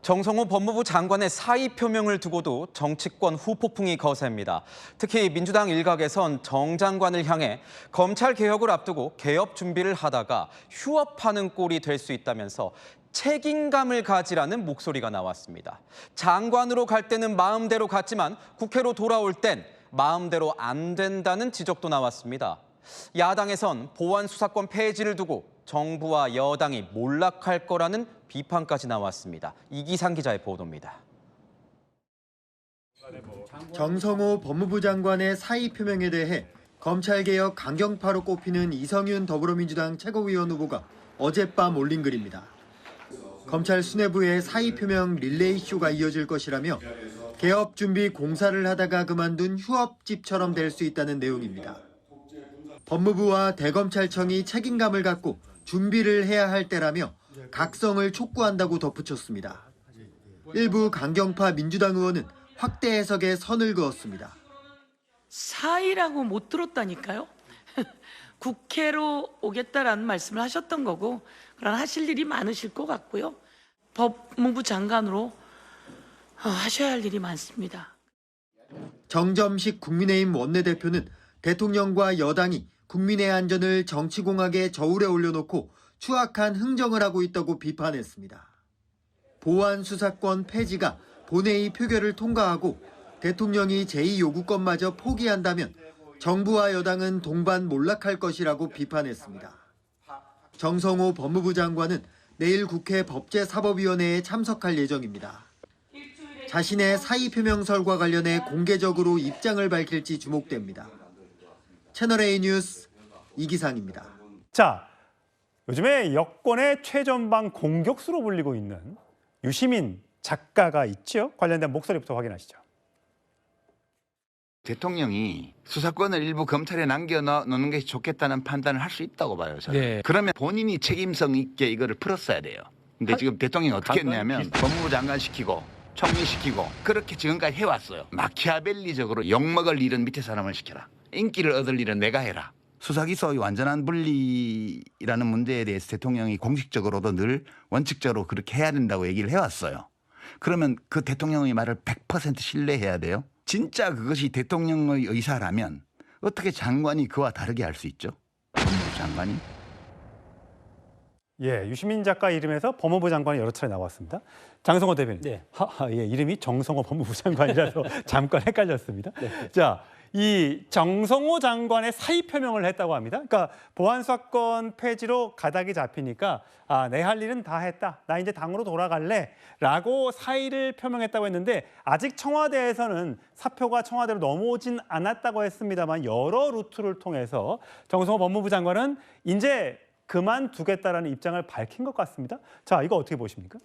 정성호 법무부 장관의 사의 표명을 두고도 정치권 후폭풍이 거셉니다. 특히 민주당 일각에선 정 장관을 향해 검찰 개혁을 앞두고 개업 준비를 하다가 휴업하는 꼴이 될 수 있다면서 책임감을 가지라는 목소리가 나왔습니다. 장관으로 갈 때는 마음대로 갔지만 국회로 돌아올 땐 마음대로 안 된다는 지적도 나왔습니다. 야당에선 보안 수사권 폐지를 두고 정부와 여당이 몰락할 거라는 비판까지 나왔습니다. 이기상 기자의 보도입니다. 정성호 법무부 장관의 사의 표명에 대해 검찰개혁 강경파로 꼽히는 이성윤 더불어민주당 최고위원 후보가 어젯밤 올린 글입니다. 검찰 수뇌부의 사의 표명 릴레이 쇼가 이어질 것이라며 개업 준비 공사를 하다가 그만둔 휴업집처럼 될 수 있다는 내용입니다. 법무부와 대검찰청이 책임감을 갖고 준비를 해야 할 때라며 각성을 촉구한다고 덧붙였습니다. 일부 강경파 민주당 의원은 확대 해석에 선을 그었습니다. 사의라고 못 들었다니까요. 국회로 오겠다라는 말씀을 하셨던 거고, 그러나 하실 일이 많으실 것 같고요. 법무부 장관으로 하셔야 할 일이 많습니다. 정점식 국민의힘 원내대표는 대통령과 여당이 국민의 안전을 정치공학의 저울에 올려놓고 추악한 흥정을 하고 있다고 비판했습니다. 보안 수사권 폐지가 본회의 표결을 통과하고 대통령이 제2요구권마저 포기한다면 정부와 여당은 동반 몰락할 것이라고 비판했습니다. 정성호 법무부 장관은 내일 국회 법제사법위원회에 참석할 예정입니다. 자신의 사의 표명설과 관련해 공개적으로 입장을 밝힐지 주목됩니다. 채널A 뉴스 이기상입니다. 자, 요즘에 여권의 최전방 공격수로 불리고 있는 유시민 작가가 있죠. 관련된 목소리부터 확인하시죠. 대통령이 수사권을 일부 검찰에 남겨놓는 게 좋겠다는 판단을 할 수 있다고 봐요. 저는. 네. 그러면 본인이 책임성 있게 이거를 풀었어야 돼요. 근데 지금 대통령이 어떻게 했냐면 법무부 장관 시키고 총리 시키고 그렇게 지금까지 해왔어요. 마키아벨리적으로 욕먹을 일은 밑에 사람을 시켜라. 인기를 얻을 일은 내가 해라. 수사기소의 완전한 분리라는 문제에 대해서 대통령이 공식적으로도 늘 원칙적으로 그렇게 해야 된다고 얘기를 해왔어요. 그러면 그 대통령의 말을 100% 신뢰해야 돼요. 진짜 그것이 대통령의 의사라면 어떻게 장관이 그와 다르게 할 수 있죠? 법무부 장관이. 예, 유시민 작가 이름에서 법무부 장관이 여러 차례 나왔습니다. 장성호 대변인. 네. 예, 이름이 정성호 법무부 장관이라서 잠깐 헷갈렸습니다. 네. 자, 이 정성호 장관의 사의 표명을 했다고 합니다. 그러니까 보안 수사권 폐지로 가닥이 잡히니까 내 할 일은 다 했다. 나 이제 당으로 돌아갈래라고 사의를 표명했다고 했는데 아직 청와대에서는 사표가 청와대로 넘어오진 않았다고 했습니다만 여러 루트를 통해서 정성호 법무부 장관은 이제 그만두겠다라는 입장을 밝힌 것 같습니다. 자, 이거 어떻게 보십니까?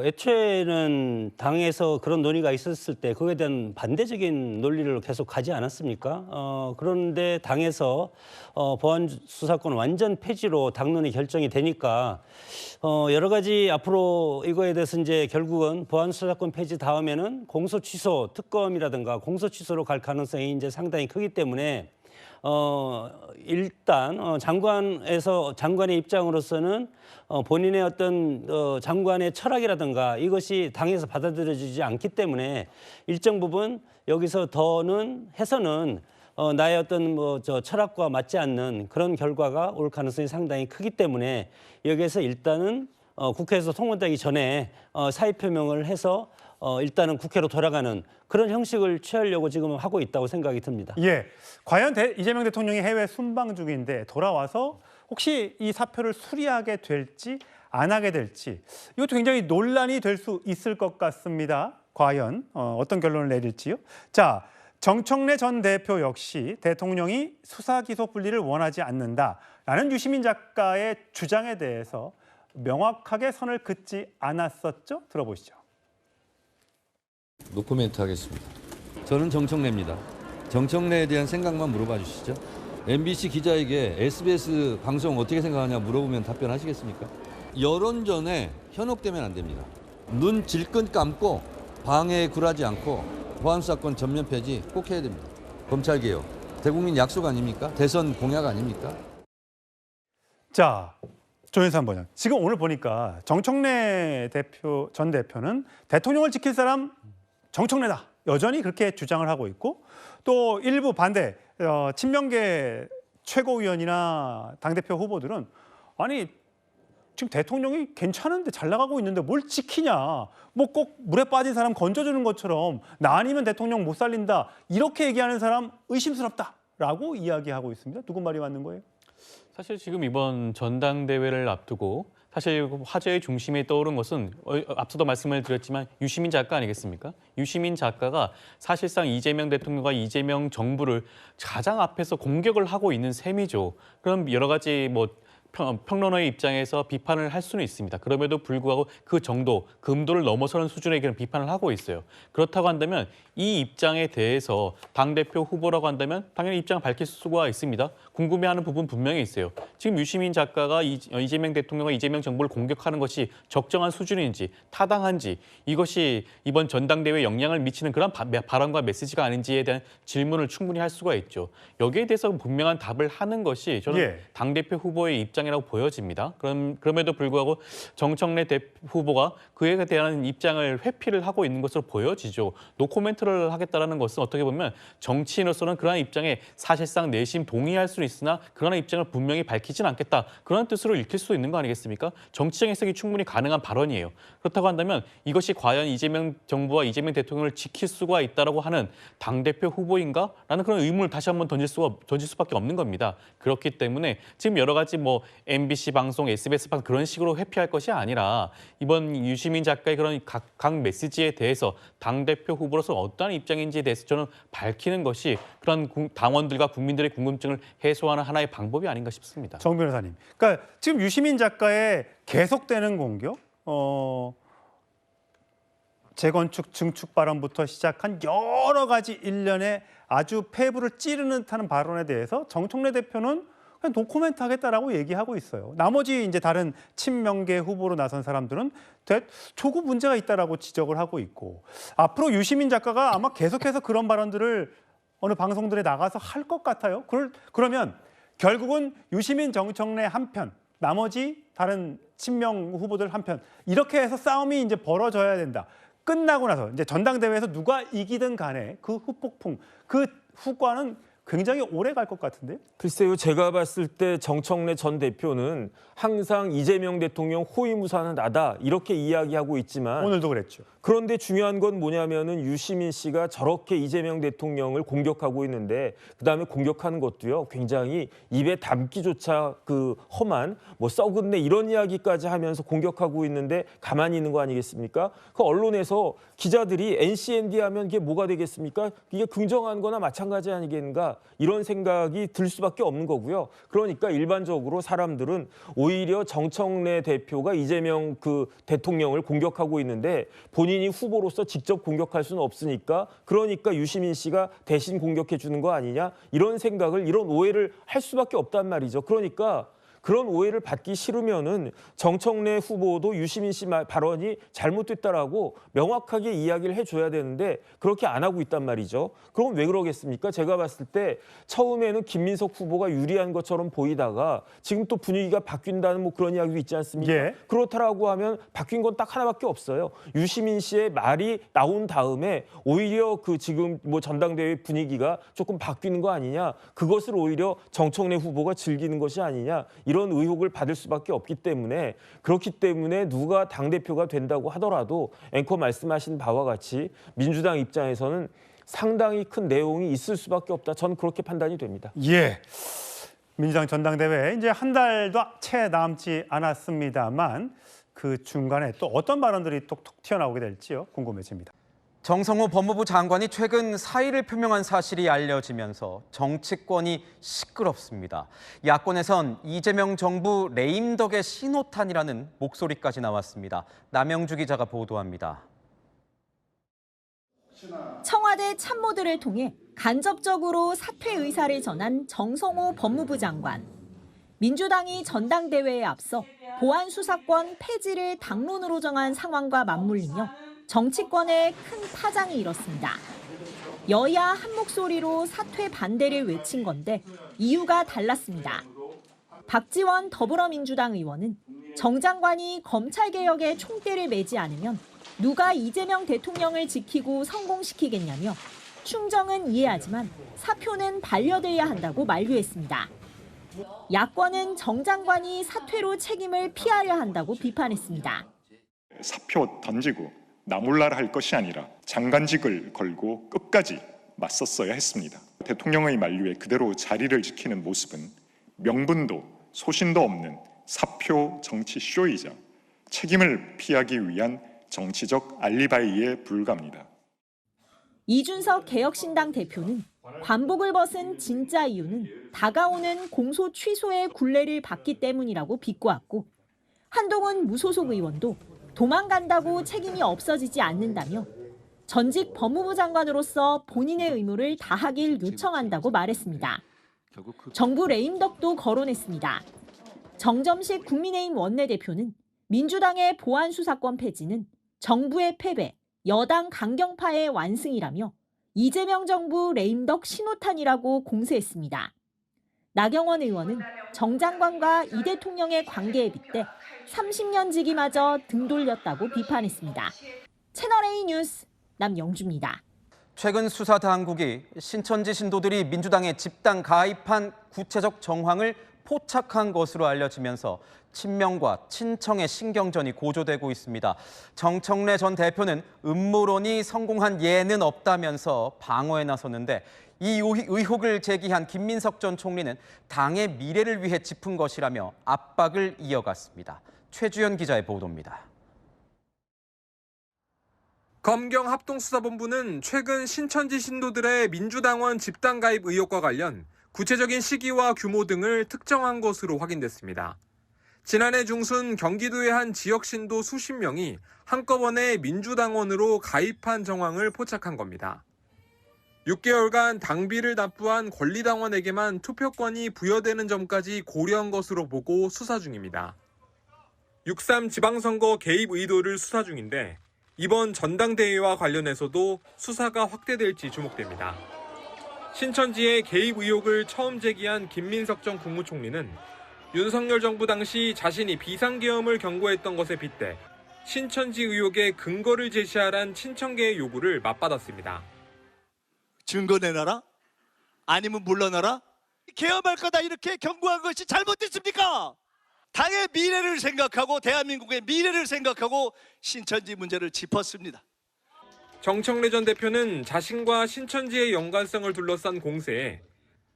애초에는 당에서 그런 논의가 있었을 때 그거에 대한 반대적인 논리를 계속 가지 않았습니까? 그런데 당에서 보안 수사권 완전 폐지로 당론이 결정이 되니까 여러 가지 앞으로 이거에 대해서 이제 결국은 보안 수사권 폐지 다음에는 공소 취소 특검이라든가 공소 취소로 갈 가능성이 이제 상당히 크기 때문에 일단 장관의 입장으로서는 본인의 어떤 장관의 철학이라든가 이것이 당에서 받아들여지지 않기 때문에 일정 부분 여기서 더는 해서는 나의 어떤 철학과 맞지 않는 그런 결과가 올 가능성이 상당히 크기 때문에 여기에서 일단은 국회에서 통과되기 전에 사의 표명을 해서 일단은 국회로 돌아가는 그런 형식을 취하려고 지금 하고 있다고 생각이 듭니다. 예, 과연 이재명 대통령이 해외 순방 중인데 돌아와서 혹시 이 사표를 수리하게 될지 안 하게 될지 이것도 굉장히 논란이 될 수 있을 것 같습니다. 과연 어떤 결론을 내릴지요. 자, 정청래 전 대표 역시 대통령이 수사기소 분리를 원하지 않는다라는 유시민 작가의 주장에 대해서 명확하게 선을 긋지 않았었죠. 들어보시죠. 노코멘트 하겠습니다. 저는 정청래입니다. 정청래에 대한 생각만 물어봐 주시죠. MBC 기자에게 SBS 방송 어떻게 생각하냐 물어보면 답변하시겠습니까? 여론전에 현혹되면 안 됩니다. 눈 질끈 감고 방해에 굴하지 않고 보안수사권 전면 폐지 꼭 해야 됩니다. 검찰개혁, 대국민 약속 아닙니까? 대선 공약 아닙니까? 자, 조현산 번역. 지금 오늘 보니까 정청래 전 대표는 대통령을 지킬 사람 정청래다. 여전히 그렇게 주장을 하고 있고 또 일부 반대 친명계 최고위원이나 당대표 후보들은 아니 지금 대통령이 괜찮은데 잘 나가고 있는데 뭘 지키냐. 뭐 꼭 물에 빠진 사람 건져주는 것처럼 나 아니면 대통령 못 살린다. 이렇게 얘기하는 사람 의심스럽다라고 이야기하고 있습니다. 누구 말이 맞는 거예요? 사실 지금 이번 전당대회를 앞두고 사실 화제의 중심에 떠오른 것은 앞서도 말씀을 드렸지만 유시민 작가 아니겠습니까? 유시민 작가가 사실상 이재명 대통령과 이재명 정부를 가장 앞에서 공격을 하고 있는 셈이죠. 그럼 여러 가지 평론가의 입장에서 비판을 할 수는 있습니다. 그럼에도 불구하고 그 정도, 그 음도를 넘어서는 수준의 그런 비판을 하고 있어요. 그렇다고 한다면 이 입장에 대해서 당대표 후보라고 한다면 당연히 입장을 밝힐 수가 있습니다. 궁금해하는 부분 분명히 있어요. 지금 유시민 작가가 이재명 대통령과 이재명 정부를 공격하는 것이 적정한 수준인지 타당한지 이것이 이번 전당대회에 영향을 미치는 그런 발언과 메시지가 아닌지에 대한 질문을 충분히 할 수가 있죠. 여기에 대해서 분명한 답을 하는 것이 저는 당대표 후보의 입장이라고 보여집니다. 그럼에도 불구하고 정청래 후보가 그에 대한 입장을 회피를 하고 있는 것으로 보여지죠. 노코멘트를 하겠다는 것은 어떻게 보면 정치인으로서는 그러한 입장에 사실상 내심 동의할 수는 있으나 그러한 입장을 분명히 밝히진 않겠다. 그런 뜻으로 읽힐 수 있는 거 아니겠습니까? 정치적 해석이 충분히 가능한 발언이에요. 그렇다고 한다면 이것이 과연 이재명 정부와 이재명 대통령을 지킬 수가 있다라고 하는 당대표 후보인가라는 그런 의문을 다시 한번 던질 수밖에 없는 겁니다. 그렇기 때문에 지금 여러 가지 MBC 방송, SBS 방송 그런 식으로 회피할 것이 아니라 이번 유시민 작가의 그런 각 메시지에 대해서 당대표 후보로서 어떠한 입장인지에 대해서 저는 밝히는 것이 그런 당원들과 국민들의 궁금증을 해소하는 하나의 방법이 아닌가 싶습니다. 정 변호사님. 그러니까 지금 유시민 작가의 계속되는 공격, 재건축, 증축 발언부터 시작한 여러 가지 일련의 아주 폐부를 찌르는 듯한 발언에 대해서 정청래 대표는 그냥 노코멘트 하겠다라고 얘기하고 있어요. 나머지 이제 다른 친명계 후보로 나선 사람들은 조금 문제가 있다라고 지적을 하고 있고 앞으로 유시민 작가가 아마 계속해서 그런 발언들을 어느 방송들에 나가서 할 것 같아요. 그러면 결국은 유시민, 정청래 한편, 나머지 다른 친명 후보들 한편 이렇게 해서 싸움이 이제 벌어져야 된다. 끝나고 나서 이제 전당대회에서 누가 이기든 간에 그 후폭풍, 그 후과는 굉장히 오래 갈 것 같은데? 글쎄요, 제가 봤을 때 정청래 전 대표는 항상 이재명 대통령 호위무사는 나다 이렇게 이야기하고 있지만 오늘도 그랬죠. 그런데 중요한 건 뭐냐면은 유시민 씨가 저렇게 이재명 대통령을 공격하고 있는데 그다음에 공격하는 것도요 굉장히 입에 담기조차 그 험한 썩은 내 이런 이야기까지 하면서 공격하고 있는데 가만히 있는 거 아니겠습니까? 그 언론에서 기자들이 NCND 하면 이게 뭐가 되겠습니까? 이게 긍정한 거나 마찬가지 아니겠는가 이런 생각이 들 수밖에 없는 거고요. 그러니까 일반적으로 사람들은 오히려 정청래 대표가 이재명 그 대통령을 공격하고 있는데 본인이 후보로서 직접 공격할 수는 없으니까 그러니까 유시민 씨가 대신 공격해 주는 거 아니냐 이런 생각을 이런 오해를 할 수밖에 없단 말이죠. 그러니까 그런 오해를 받기 싫으면은 정청래 후보도 유시민 씨 발언이 잘못됐다라고 명확하게 이야기를 해줘야 되는데 그렇게 안 하고 있단 말이죠. 그럼 왜 그러겠습니까? 제가 봤을 때 처음에는 김민석 후보가 유리한 것처럼 보이다가 지금 또 분위기가 바뀐다는 그런 이야기도 있지 않습니까? 예. 그렇다라고 하면 바뀐 건 딱 하나밖에 없어요. 유시민 씨의 말이 나온 다음에 오히려 그 지금 전당대회 분위기가 조금 바뀌는 거 아니냐? 그것을 오히려 정청래 후보가 즐기는 것이 아니냐? 이런 의혹을 받을 수밖에 없기 때문에 그렇기 때문에 누가 당대표가 된다고 하더라도 앵커 말씀하신 바와 같이 민주당 입장에서는 상당히 큰 내용이 있을 수밖에 없다. 저는 그렇게 판단이 됩니다. 예. 민주당 전당대회 이제 한 달도 채 남지 않았습니다만 그 중간에 또 어떤 발언들이 톡톡 튀어나오게 될지요 궁금해집니다. 정성호 법무부 장관이 최근 사의를 표명한 사실이 알려지면서 정치권이 시끄럽습니다. 야권에선 이재명 정부 레임덕의 신호탄이라는 목소리까지 나왔습니다. 남영주 기자가 보도합니다. 청와대 참모들을 통해 간접적으로 사퇴 의사를 전한 정성호 법무부 장관. 민주당이 전당대회에 앞서 보안 수사권 폐지를 당론으로 정한 상황과 맞물리며 정치권에 큰 파장이 일었습니다. 여야 한 목소리로 사퇴 반대를 외친 건데 이유가 달랐습니다. 박지원 더불어민주당 의원은 정 장관이 검찰개혁에 총대를 매지 않으면 누가 이재명 대통령을 지키고 성공시키겠냐며 충정은 이해하지만 사표는 반려돼야 한다고 만류했습니다. 야권은 정 장관이 사퇴로 책임을 피하려 한다고 비판했습니다. 사표 던지고 나몰라라 할 것이 아니라 장관직을 걸고 끝까지 맞섰어야 했습니다. 대통령의 만류에 그대로 자리를 지키는 모습은 명분도 소신도 없는 사표 정치 쇼이자 책임을 피하기 위한 정치적 알리바이에 불과합니다. 이준석 개혁신당 대표는 관복을 벗은 진짜 이유는 다가오는 공소 취소의 굴레를 받기 때문이라고 비꼬았고, 한동훈 무소속 의원도 도망간다고 책임이 없어지지 않는다며 전직 법무부 장관으로서 본인의 의무를 다하길 요청한다고 말했습니다. 정부 레임덕도 거론했습니다. 정점식 국민의힘 원내대표는 민주당의 보안 수사권 폐지는 정부의 패배, 여당 강경파의 완승이라며 이재명 정부 레임덕 신호탄이라고 공세했습니다. 나경원 의원은 정 장관과 이 대통령의 관계에 빗대 30년 지기마저 등 돌렸다고 비판했습니다. 채널A 뉴스 남영주입니다. 최근 수사 당국이 신천지 신도들이 민주당에 집단 가입한 구체적 정황을 포착한 것으로 알려지면서 친명과 친청의 신경전이 고조되고 있습니다. 정청래 전 대표는 음모론이 성공한 예는 없다면서 방어에 나섰는데, 이 의혹을 제기한 김민석 전 총리는 당의 미래를 위해 짚은 것이라며 압박을 이어갔습니다. 최주연 기자의 보도입니다. 검경합동수사본부는 최근 신천지 신도들의 민주당원 집단 가입 의혹과 관련 구체적인 시기와 규모 등을 특정한 것으로 확인됐습니다. 지난해 중순 경기도의 한 지역 신도 수십 명이 한꺼번에 민주당원으로 가입한 정황을 포착한 겁니다. 6개월간 당비를 납부한 권리당원에게만 투표권이 부여되는 점까지 고려한 것으로 보고 수사 중입니다. 6.3 지방선거 개입 의도를 수사 중인데, 이번 전당대회와 관련해서도 수사가 확대될지 주목됩니다. 신천지의 개입 의혹을 처음 제기한 김민석 전 국무총리는 윤석열 정부 당시 자신이 비상계엄을 경고했던 것에 빗대 신천지 의혹의 근거를 제시하란 친청계의 요구를 맞받았습니다. 증거 내놔라? 아니면 물러나라? 계엄할 거다 이렇게 경고한 것이 잘못됐습니까? 당의 미래를 생각하고 대한민국의 미래를 생각하고 신천지 문제를 짚었습니다. 정청래 전 대표는 자신과 신천지의 연관성을 둘러싼 공세에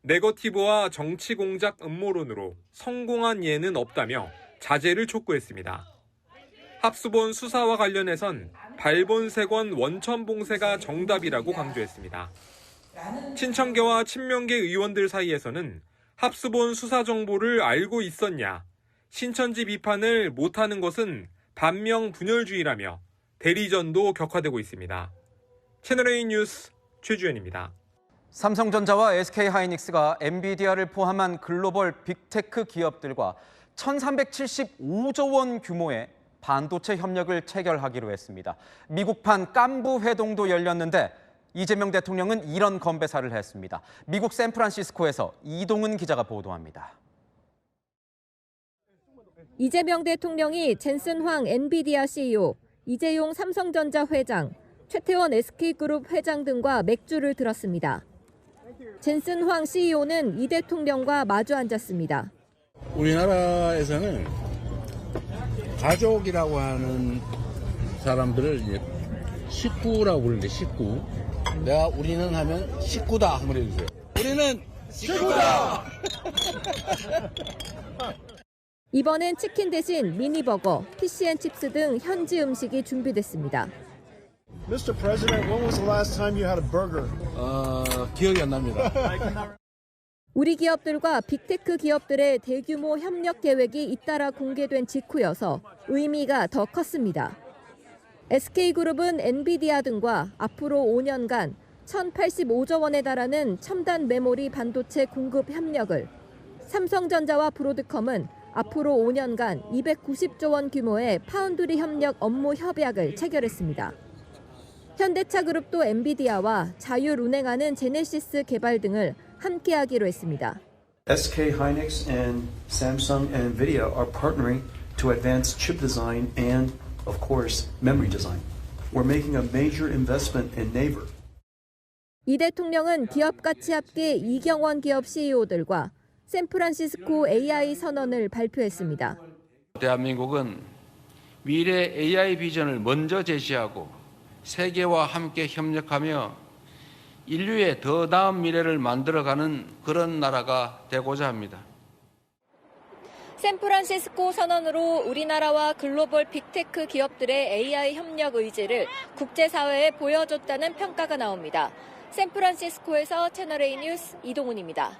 네거티브와 정치 공작 음모론으로 성공한 예는 없다며 자제를 촉구했습니다. 합수본 수사와 관련해선 발본색원 원천봉쇄가 정답이라고 강조했습니다. 친청계와 친명계 의원들 사이에서는 합수본 수사 정보를 알고 있었냐, 신천지 비판을 못하는 것은 반명 분열주의라며 대리전도 격화되고 있습니다. 채널A 뉴스 최주연입니다. 삼성전자와 SK하이닉스가 엔비디아를 포함한 글로벌 빅테크 기업들과 1,375조 원 규모의 반도체 협력을 체결하기로 했습니다. 미국판 깐부 회동도 열렸는데 이재명 대통령은 이런 건배사를 했습니다. 미국 샌프란시스코에서 이동은 기자가 보도합니다. 이재명 대통령이 젠슨 황 엔비디아 CEO, 이재용 삼성전자 회장, 최태원 SK그룹 회장 등과 맥주를 들었습니다. 젠슨 황 CEO는 이 대통령과 마주 앉았습니다. 우리나라에서는 가족이라고 하는 사람들을 이제 식구라고 부르는데, 식구. 내가 우리는 하면 식구다 한번 해주세요. 우리는 식구다. 이번엔 치킨 대신 미니버거, 피시앤칩스 등 현지 음식이 준비됐습니다. Mr. President, when was the last time you had a burger? 기억이 안 납니다. 우리 기업들과 빅테크 기업들의 대규모 협력 계획이 잇따라 공개된 직후여서 의미가 더 컸습니다. SK그룹은 엔비디아 등과 앞으로 5년간 1,085조 원에 달하는 첨단 메모리 반도체 공급 협력을, 삼성전자와 브로드컴은 앞으로 5년간 290조 원 규모의 파운드리 협력 업무 협약을 체결했습니다. 현대차그룹도 엔비디아와 자율 운행하는 제네시스 개발 등을 함께하기로 했습니다. SK Hynix and Samsung and NVIDIA are partnering to advance chip design and, of course, memory design. We're making a major investment in Naver. 이 대통령은 기업 가치 합계 이경원 기업 CEO들과 샌프란시스코 AI 선언을 발표했습니다. 대한민국은 미래 AI 비전을 먼저 제시하고 세계와 함께 협력하며 인류의 더 나은 미래를 만들어가는 그런 나라가 되고자 합니다. 샌프란시스코 선언으로 우리나라와 글로벌 빅테크 기업들의 AI 협력 의지를 국제사회에 보여줬다는 평가가 나옵니다. 샌프란시스코에서 채널A 뉴스 이동훈입니다.